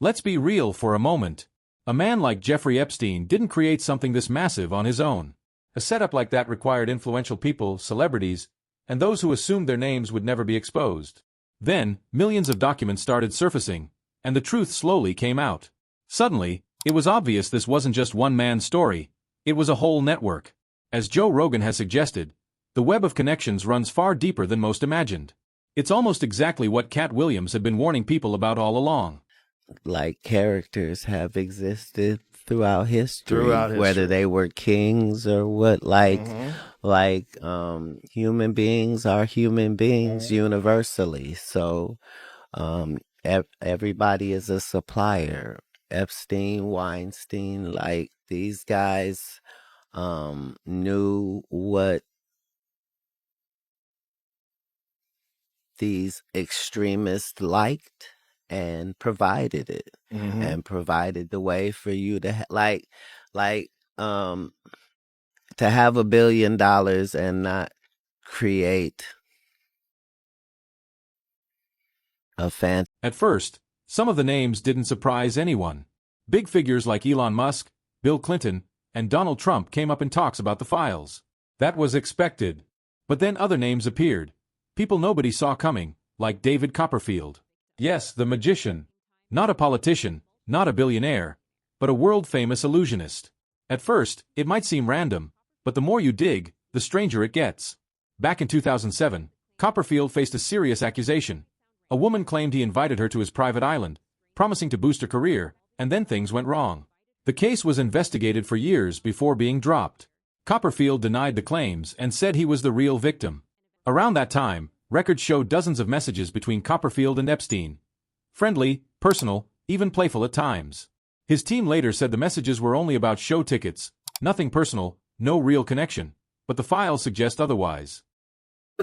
Let's be real for a moment. A man like Jeffrey Epstein didn't create something this massive on his own. A setup like that required influential people, celebrities, and those who assumed their names would never be exposed. Then, millions of documents started surfacing, and the truth slowly came out. Suddenly, it was obvious this wasn't just one man's story, it was a whole network. As Joe Rogan has suggested, the web of connections runs far deeper than most imagined. It's almost exactly what Katt Williams had been warning people about all along. Like characters have existed throughout history, whether they were kings or what, human beings are human beings universally. So everybody is a supplier. Epstein, Weinstein, like these guys knew what these extremists liked and provided it, and provided the way for you to to have $1 billion and not create a fan. At first, some of the names didn't surprise anyone. Big figures like Elon Musk, Bill Clinton, and Donald Trump came up in talks about the files. That was expected. But then other names appeared. People nobody saw coming, like David Copperfield. Yes, the magician. Not a politician, not a billionaire, but a world-famous illusionist. At first, it might seem random, but the more you dig, the stranger it gets. Back in 2007, Copperfield faced a serious accusation. A woman claimed he invited her to his private island, promising to boost her career, and then things went wrong. The case was investigated for years before being dropped. Copperfield denied the claims and said he was the real victim. Around that time, records showed dozens of messages between Copperfield and Epstein. Friendly, personal, even playful at times. His team later said the messages were only about show tickets, nothing personal, no real connection, but the files suggest otherwise.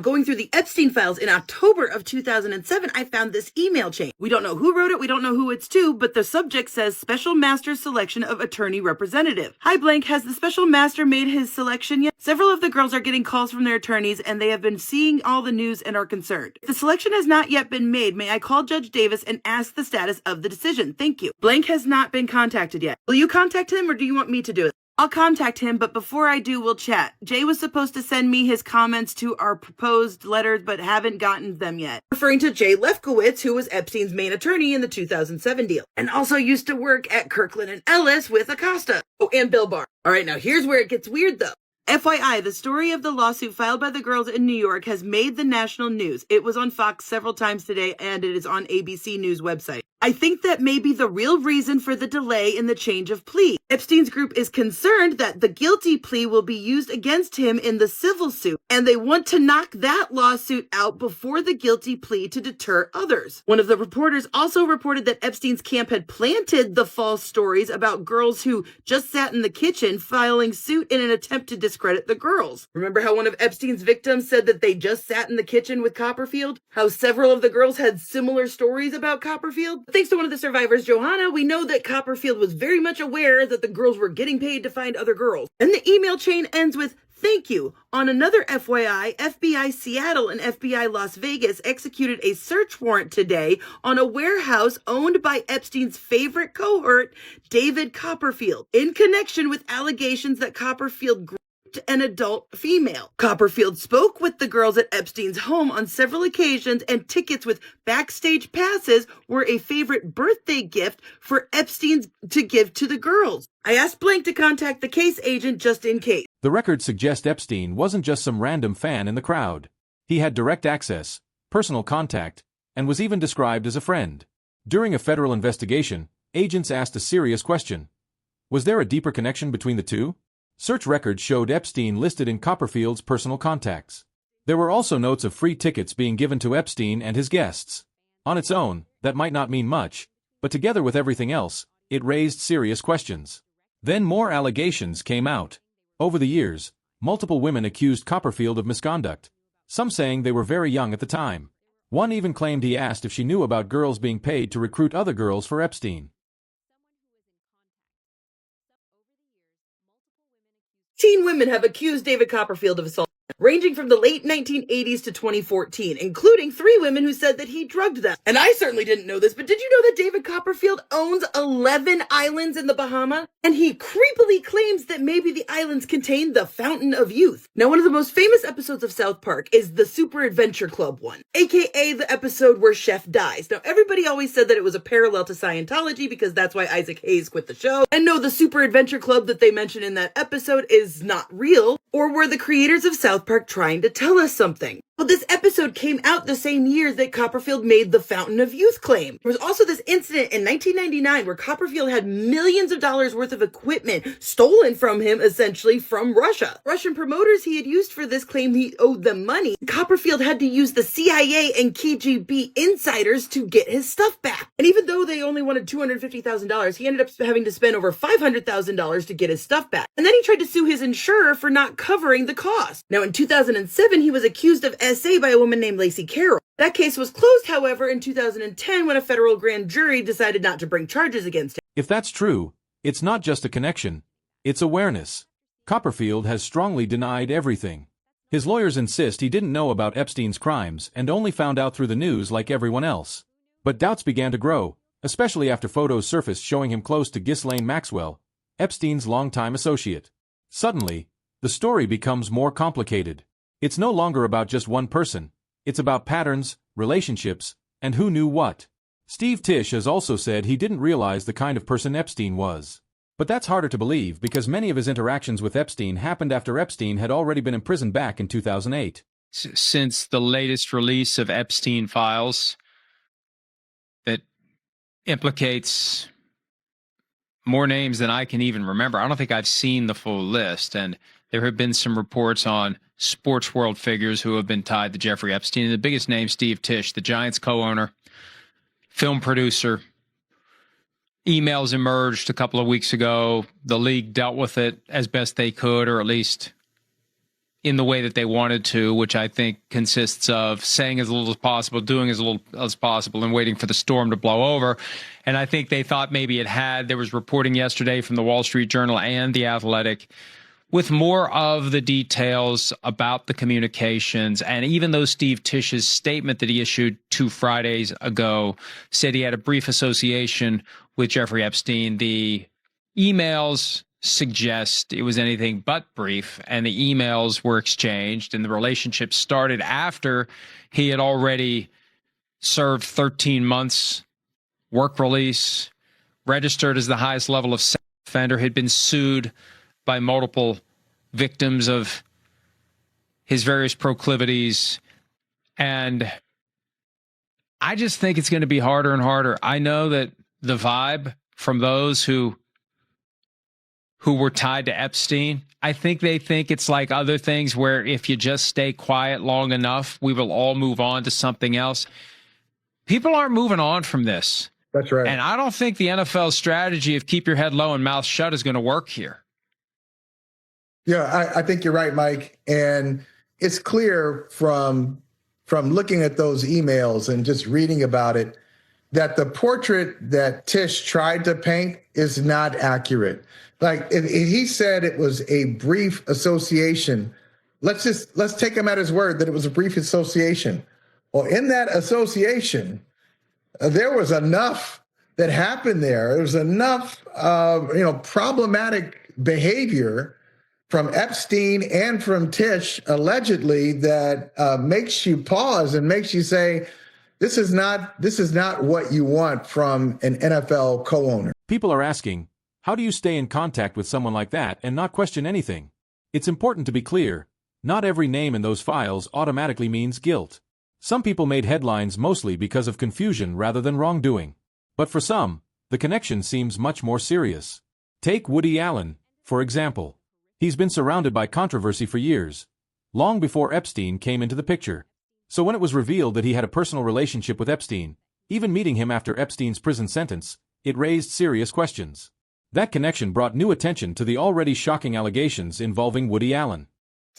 Going through the Epstein files in October of 2007, I found this email chain. We don't know who wrote it, we don't know who it's to, but the subject says Special Master Selection of Attorney Representative. Hi blank, has the Special Master made his selection yet? Several of the girls are getting calls from their attorneys and they have been seeing all the news and are concerned. If the selection has not yet been made, may I call Judge Davis and ask the status of the decision? Thank you. Blank has not been contacted yet. Will you contact him or do you want me to do it? I'll contact him, but before I do, we'll chat. Jay was supposed to send me his comments to our proposed letters, but haven't gotten them yet. Referring to Jay Lefkowitz, who was Epstein's main attorney in the 2007 deal, and also used to work at Kirkland and Ellis with Acosta. Oh, and Bill Barr. All right, now here's where it gets weird, though. FYI, the story of the lawsuit filed by the girls in New York has made the national news. It was on Fox several times today, and it is on ABC News website. I think that may be the real reason for the delay in the change of plea. Epstein's group is concerned that the guilty plea will be used against him in the civil suit, and they want to knock that lawsuit out before the guilty plea to deter others. One of the reporters also reported that Epstein's camp had planted the false stories about girls who just sat in the kitchen filing suit in an attempt to discredit the girls. Remember how one of Epstein's victims said that they just sat in the kitchen with Copperfield? How several of the girls had similar stories about Copperfield? Thanks to one of the survivors, Johanna, we know that Copperfield was very much aware that the girls were getting paid to find other girls. And the email chain ends with, "Thank you. On another FYI, FBI Seattle and FBI Las Vegas executed a search warrant today on a warehouse owned by Epstein's favorite cohort, David Copperfield, in connection with allegations that Copperfield an adult female. Copperfield spoke with the girls at Epstein's home on several occasions, and tickets with backstage passes were a favorite birthday gift for Epstein to give to the girls. I asked Blank to contact the case agent just in case." The records suggest Epstein wasn't just some random fan in the crowd. He had direct access, personal contact, and was even described as a friend. During a federal investigation, agents asked a serious question. Was there a deeper connection between the two? Search records showed Epstein listed in Copperfield's personal contacts. There were also notes of free tickets being given to Epstein and his guests. On its own, that might not mean much, but together with everything else, it raised serious questions. Then more allegations came out. Over the years, multiple women accused Copperfield of misconduct, some saying they were very young at the time. One even claimed he asked if she knew about girls being paid to recruit other girls for Epstein. Teen women have accused David Copperfield of assault. ranging from the late 1980s to 2014, including 3 women who said that he drugged them. And I certainly didn't know this, but did you know that David Copperfield owns 11 islands in the Bahamas? And he creepily claims that maybe the islands contain the Fountain of Youth. Now, one of the most famous episodes of South Park is the Super Adventure Club one, aka the episode where Chef dies. Now, everybody always said that it was a parallel to Scientology because that's why Isaac Hayes quit the show. And no, the Super Adventure Club that they mention in that episode is not real, or were the creators of South Park trying to tell us something? Well, this episode came out the same year that Copperfield made the Fountain of Youth claim. There was also this incident in 1999 where Copperfield had millions of dollars worth of equipment stolen from him, essentially from Russia. Russian promoters he had used for this claim he owed them money. Copperfield had to use the CIA and KGB insiders to get his stuff back. And even though they only wanted $250,000, he ended up having to spend over $500,000 to get his stuff back. And then he tried to sue his insurer for not covering the cost. Now, in 2007, he was accused of SA by a woman named Lacey Carroll. That case was closed, however, in 2010 when a federal grand jury decided not to bring charges against him. If that's true, it's not just a connection, it's awareness. Copperfield has strongly denied everything. His lawyers insist he didn't know about Epstein's crimes and only found out through the news like everyone else. But doubts began to grow, especially after photos surfaced showing him close to Ghislaine Maxwell, Epstein's longtime associate. Suddenly, the story becomes more complicated. It's no longer about just one person. It's about patterns, relationships, and who knew what. Steve Tisch has also said he didn't realize the kind of person Epstein was. But that's harder to believe because many of his interactions with Epstein happened after Epstein had already been imprisoned back in 2008. Since the latest release of Epstein files that implicates more names than I can even remember. I don't think I've seen the full list, and there have been some reports on sports world figures who have been tied to Jeffrey Epstein. And the biggest name, Steve Tisch, the Giants co-owner, film producer. Emails emerged a couple of weeks ago. The league dealt with it as best they could, or at least in the way that they wanted to, which I think consists of saying as little as possible, doing as little as possible, and waiting for the storm to blow over. And I think they thought maybe it had. There was reporting yesterday from the Wall Street Journal and The Athletic with more of the details about the communications. And even though Steve Tisch's statement that he issued 2 Fridays ago said he had a brief association with Jeffrey Epstein, the emails suggest it was anything but brief, and the emails were exchanged, and the relationship started after he had already served 13 months work release, registered as the highest level of sex offender, had been sued by multiple victims of his various proclivities. And I just think it's going to be harder and harder. I know that the vibe from those who were tied to Epstein, I think they think it's like other things where if you just stay quiet long enough, we will all move on to something else. People aren't moving on from this. That's right. And I don't think the NFL strategy of keep your head low and mouth shut is going to work here. Yeah, I think you're right, Mike. And it's clear from looking at those emails and just reading about it that the portrait that Tisch tried to paint is not accurate. Like if he said it was a brief association, let's take him at his word that it was a brief association. Well, in that association, there was enough that happened there. There was enough, problematic behavior from Epstein and from Tisch, allegedly, that makes you pause and makes you say, this is not what you want from an NFL co-owner. People are asking, how do you stay in contact with someone like that and not question anything? It's important to be clear. Not every name in those files automatically means guilt. Some people made headlines mostly because of confusion rather than wrongdoing. But for some, the connection seems much more serious. Take Woody Allen, for example. He's been surrounded by controversy for years, long before Epstein came into the picture. So when it was revealed that he had a personal relationship with Epstein, even meeting him after Epstein's prison sentence, it raised serious questions. That connection brought new attention to the already shocking allegations involving Woody Allen.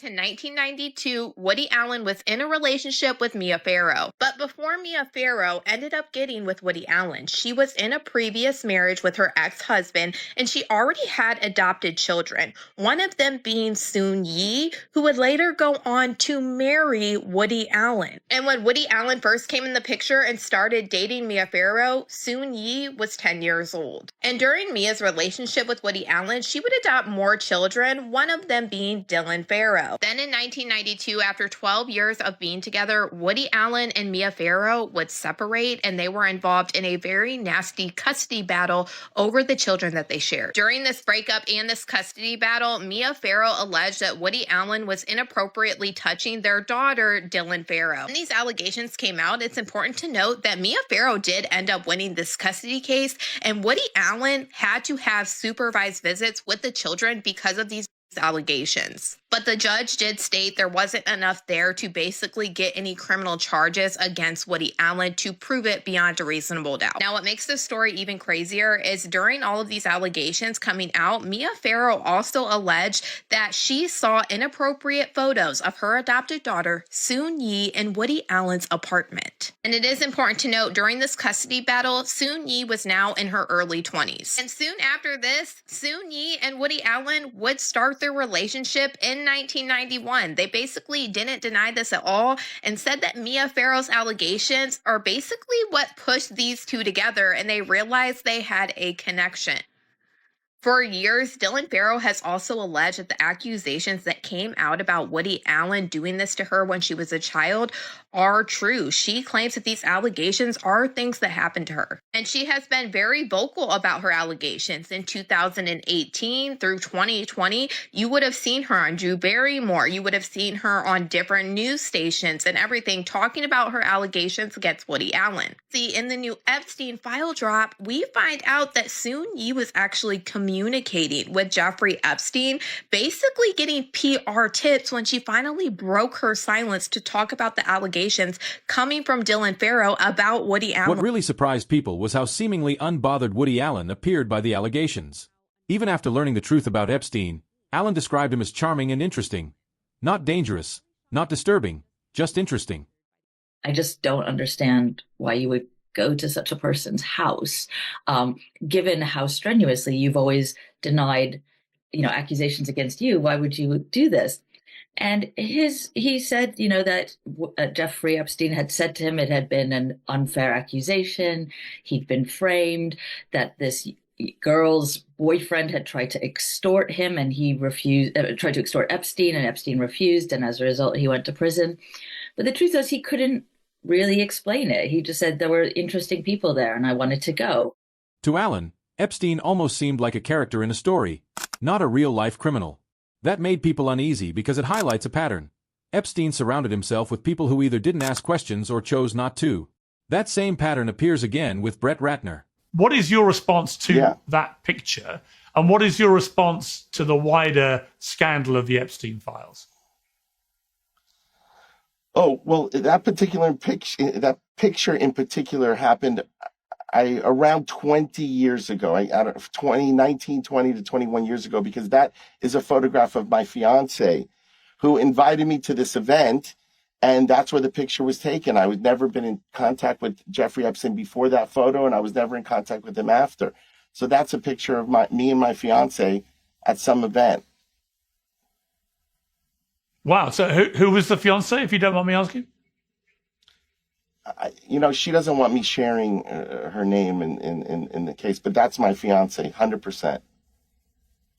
To 1992, Woody Allen was in a relationship with Mia Farrow. But before Mia Farrow ended up getting with Woody Allen, she was in a previous marriage with her ex-husband, and she already had adopted children, one of them being Soon Yi, who would later go on to marry Woody Allen. And when Woody Allen first came in the picture and started dating Mia Farrow, Soon Yi was 10 years old. And during Mia's relationship with Woody Allen, she would adopt more children, one of them being Dylan Farrow. Then in 1992, after 12 years of being together, Woody Allen and Mia Farrow would separate, and they were involved in a very nasty custody battle over the children that they shared. During this breakup and this custody battle, Mia Farrow alleged that Woody Allen was inappropriately touching their daughter, Dylan Farrow. When these allegations came out, it's important to note that Mia Farrow did end up winning this custody case, and Woody Allen had to have supervised visits with the children because of these allegations. But the judge did state there wasn't enough there to basically get any criminal charges against Woody Allen to prove it beyond a reasonable doubt. Now, what makes this story even crazier is during all of these allegations coming out, Mia Farrow also alleged that she saw inappropriate photos of her adopted daughter, Soon Yi, in Woody Allen's apartment. And it is important to note, during this custody battle, Soon Yi was now in her early 20s. And soon after this, Soon Yi and Woody Allen would start their relationship in 1991. They basically didn't deny this at all and said that Mia Farrow's allegations are basically what pushed these two together, and they realized they had a connection. For years, Dylan Farrow has also alleged that the accusations that came out about Woody Allen doing this to her when she was a child are true. She claims that these allegations are things that happened to her. And she has been very vocal about her allegations. In 2018 through 2020, you would have seen her on Drew Barrymore. You would have seen her on different news stations and everything talking about her allegations against Woody Allen. See, in the new Epstein file drop, we find out that Soon Yi was actually communicating with Jeffrey Epstein, basically getting PR tips when she finally broke her silence to talk about the allegations coming from Dylan Farrow about Woody Allen. What really surprised people was how seemingly unbothered Woody Allen appeared by the allegations. Even after learning the truth about Epstein, Allen described him as charming and interesting. Not dangerous, not disturbing, just interesting. I just don't understand why you would go to such a person's house, given how strenuously you've always denied, accusations against you. Why would you do this? And he said, that Jeffrey Epstein had said to him it had been an unfair accusation. He'd been framed, that this girl's boyfriend had tried to extort him, and he refused, tried to extort Epstein, and Epstein refused. And as a result, he went to prison. But the truth is, he couldn't really explain it. He just said there were interesting people there and I wanted to go. To Allen, Epstein almost seemed like a character in a story, not a real-life criminal. That made people uneasy because it highlights a pattern. Epstein surrounded himself with people who either didn't ask questions or chose not to. That same pattern appears again with Brett Ratner. What is your response to that picture? And what is your response to the wider scandal of the Epstein files? Oh, well, that picture in particular happened around 20 years ago, 19, 20 to 21 years ago, because that is a photograph of my fiance who invited me to this event, and that's where the picture was taken. I had never been in contact with Jeffrey Epstein before that photo, and I was never in contact with him after. So that's a picture of me and my fiance at some event. Wow. So who was the fiance, if you don't mind me asking? She doesn't want me sharing her name in the case, but that's my fiance, 100%.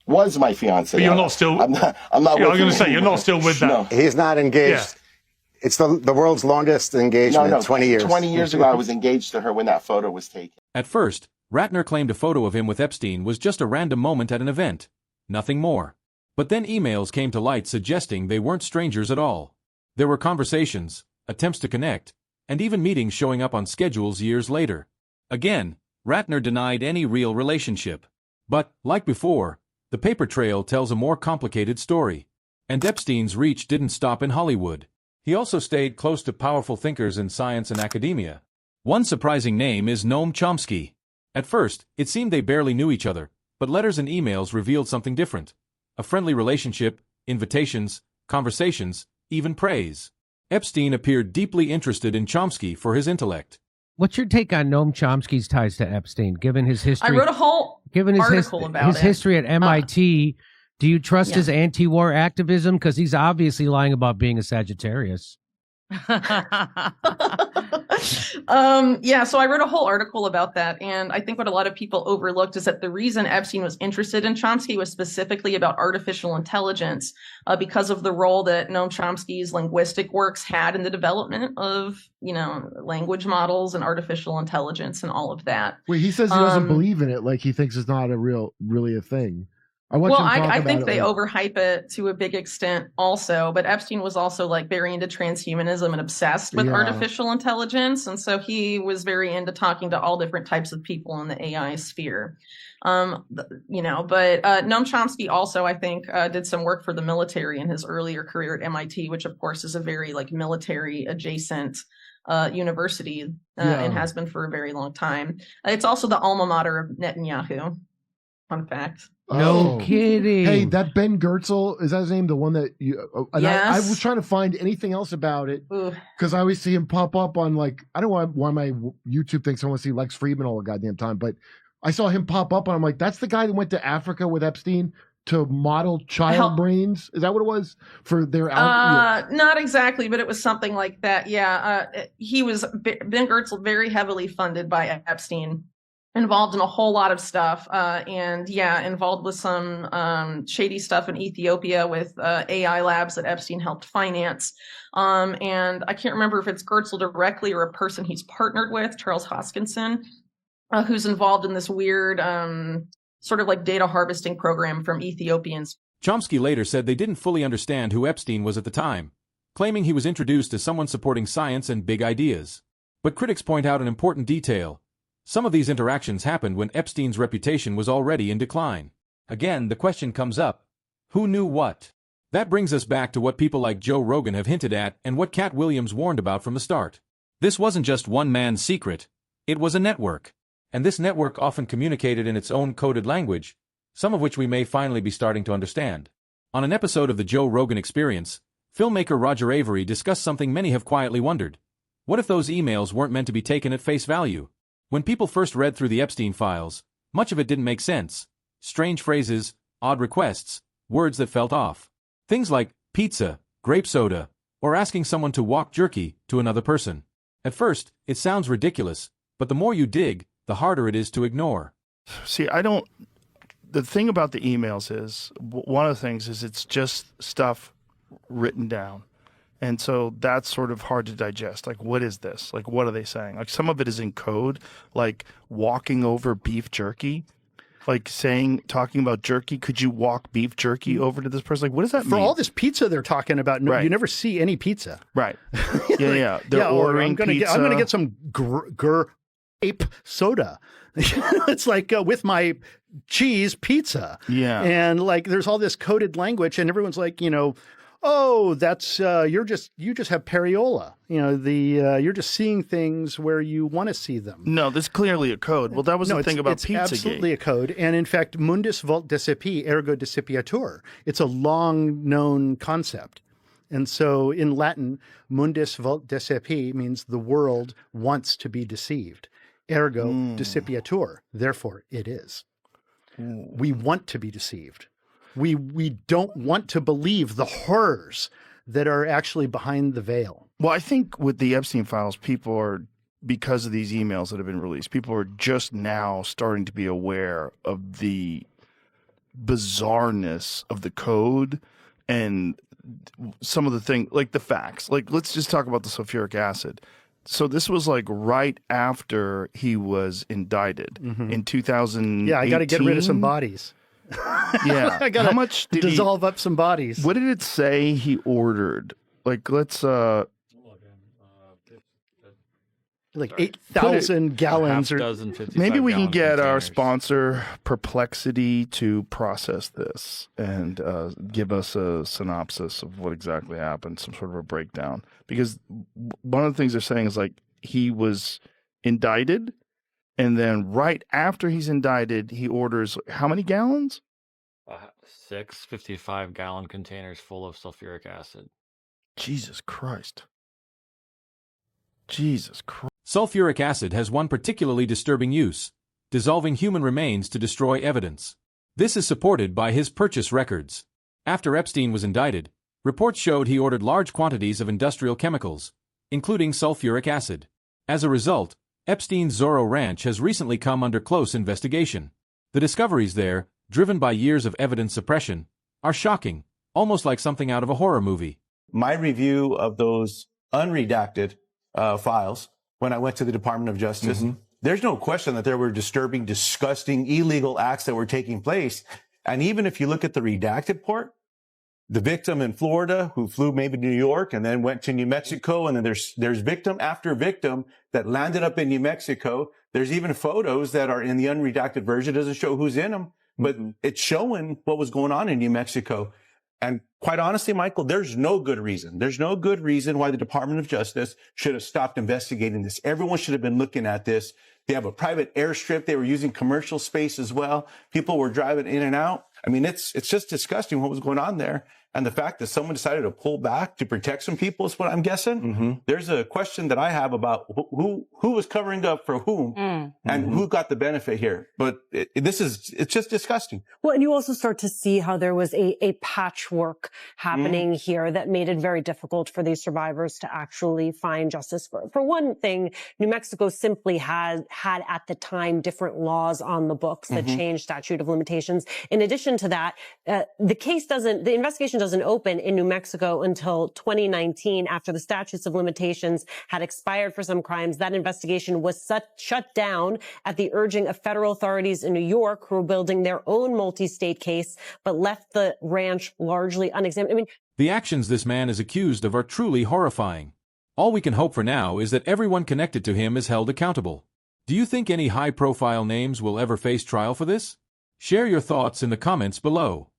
Was my fiance. But you're not still. I'm not. I was going to say you're not still with that. No. He's not engaged. Yeah. It's the world's longest engagement. No, 20 years. 20 years ago, I was engaged to her when that photo was taken. At first, Ratner claimed a photo of him with Epstein was just a random moment at an event, nothing more. But then emails came to light suggesting they weren't strangers at all. There were conversations, attempts to connect, and even meetings showing up on schedules years later. Again, Ratner denied any real relationship. But, like before, the paper trail tells a more complicated story. And Epstein's reach didn't stop in Hollywood. He also stayed close to powerful thinkers in science and academia. One surprising name is Noam Chomsky. At first, it seemed they barely knew each other, but letters and emails revealed something different. A friendly relationship, invitations, conversations, even praise. Epstein appeared deeply interested in Chomsky for his intellect. What's your take on Noam Chomsky's ties to Epstein, given his history? I wrote a whole article about his history at MIT. Do you trust his anti-war activism? Because he's obviously lying about being a Sagittarius. So I wrote a whole article about that. And I think what a lot of people overlooked is that the reason Epstein was interested in Chomsky was specifically about artificial intelligence, because of the role that Noam Chomsky's linguistic works had in the development of, language models and artificial intelligence and all of that. Wait, he says he doesn't believe in it. Like he thinks it's not really a thing. I think they overhype it to a big extent also, but Epstein was also very into transhumanism and obsessed with artificial intelligence. And so he was very into talking to all different types of people in the AI sphere. But Noam Chomsky also, I think, did some work for the military in his earlier career at MIT, which of course is a very military adjacent university and has been for a very long time. It's also the alma mater of Netanyahu. Fun fact. No kidding. Hey, that Ben Goertzel, is that his name? The one that you... Yes. I was trying to find anything else about it because I always see him pop up on I don't know why my YouTube thinks I want to see Lex Friedman all the goddamn time, but I saw him pop up and I'm like, that's the guy that went to Africa with Epstein to model child brains. Is that what it was for their... Not exactly, but it was something like that. Yeah. Ben Goertzel, very heavily funded by Epstein. Involved in a whole lot of stuff, involved with some shady stuff in Ethiopia with AI labs that Epstein helped finance. And I can't remember if it's Goertzel directly or a person he's partnered with, Charles Hoskinson, who's involved in this weird sort of data harvesting program from Ethiopians. Chomsky later said they didn't fully understand who Epstein was at the time, claiming he was introduced as someone supporting science and big ideas. But critics point out an important detail. Some of these interactions happened when Epstein's reputation was already in decline. Again, the question comes up, who knew what? That brings us back to what people like Joe Rogan have hinted at and what Katt Williams warned about from the start. This wasn't just one man's secret, it was a network. And this network often communicated in its own coded language, some of which we may finally be starting to understand. On an episode of the Joe Rogan Experience, filmmaker Roger Avery discussed something many have quietly wondered. What if those emails weren't meant to be taken at face value? When people first read through the Epstein files, much of it didn't make sense. Strange phrases, odd requests, words that felt off. Things like pizza, grape soda, or asking someone to walk jerky to another person. At first, it sounds ridiculous, but the more you dig, the harder it is to ignore. See, the thing about the emails is, one of the things is it's just stuff written down. And so that's sort of hard to digest. What is this? What are they saying? Some of it is in code, walking over beef jerky, talking about jerky. Could you walk beef jerky over to this person? What does that mean? For all this pizza they're talking about, you never see any pizza. Right. Yeah. They're ordering pizza. I'm going to get some grape soda. It's with my cheese pizza. Yeah. And there's all this coded language and everyone's oh, that's you just have pareola. You're just seeing things where you want to see them. No, there's clearly a code. Well, that was the thing about Pizzagate. It's absolutely a code, and in fact, mundus vult decipi, ergo decipiatur. It's a long-known concept, and so in Latin, mundus vult decipi means the world wants to be deceived. Ergo decipiatur. Therefore, it is. We want to be deceived. We don't want to believe the horrors that are actually behind the veil. Well, I think with the Epstein files, people are, because of these emails that have been released, people are just now starting to be aware of the bizarreness of the code and some of the things, the facts. Let's just talk about the sulfuric acid. So this was right after he was indicted in 2018. Yeah, I got to get rid of some bodies. Yeah. I gotta dissolve up some bodies. What did it say he ordered? Let's 8,000 gallons or maybe we can get our sponsor Perplexity to process this and give us a synopsis of what exactly happened, some sort of a breakdown. Because one of the things they're saying is he was indicted. And then right after he's indicted, he orders how many gallons? Six 55-gallon containers full of sulfuric acid. Jesus Christ. Jesus Christ. Sulfuric acid has one particularly disturbing use: dissolving human remains to destroy evidence. This is supported by his purchase records. After Epstein was indicted, reports showed he ordered large quantities of industrial chemicals, including sulfuric acid. As a result, Epstein's Zorro Ranch has recently come under close investigation. The discoveries there, driven by years of evidence suppression, are shocking, almost like something out of a horror movie. My review of those unredacted files, when I went to the Department of Justice, there's no question that there were disturbing, disgusting, illegal acts that were taking place. And even if you look at the redacted part, the victim in Florida who flew maybe to New York and then went to New Mexico, and then there's victim after victim that landed up in New Mexico. There's even photos that are in the unredacted version. It doesn't show who's in them, but it's showing what was going on in New Mexico. And quite honestly, Michael, there's no good reason. There's no good reason why the Department of Justice should have stopped investigating this. Everyone should have been looking at this. They have a private airstrip. They were using commercial space as well. People were driving in and out. I mean, it's just disgusting what was going on there. And the fact that someone decided to pull back to protect some people is what I'm guessing. There's a question that I have about who was covering up for whom and who got the benefit here. But it's just disgusting. Well, and you also start to see how there was a patchwork happening here that made it very difficult for these survivors to actually find justice. For one thing, New Mexico simply had at the time different laws on the books that changed statute of limitations. In addition to that, the investigation doesn't open in New Mexico until 2019, after the statutes of limitations had expired for some crimes. That investigation was shut down at the urging of federal authorities in New York, who were building their own multi-state case, but left the ranch largely unexamined. I mean, the actions this man is accused of are truly horrifying. All we can hope for now is that everyone connected to him is held accountable. Do you think any high-profile names will ever face trial for this? Share your thoughts in the comments below.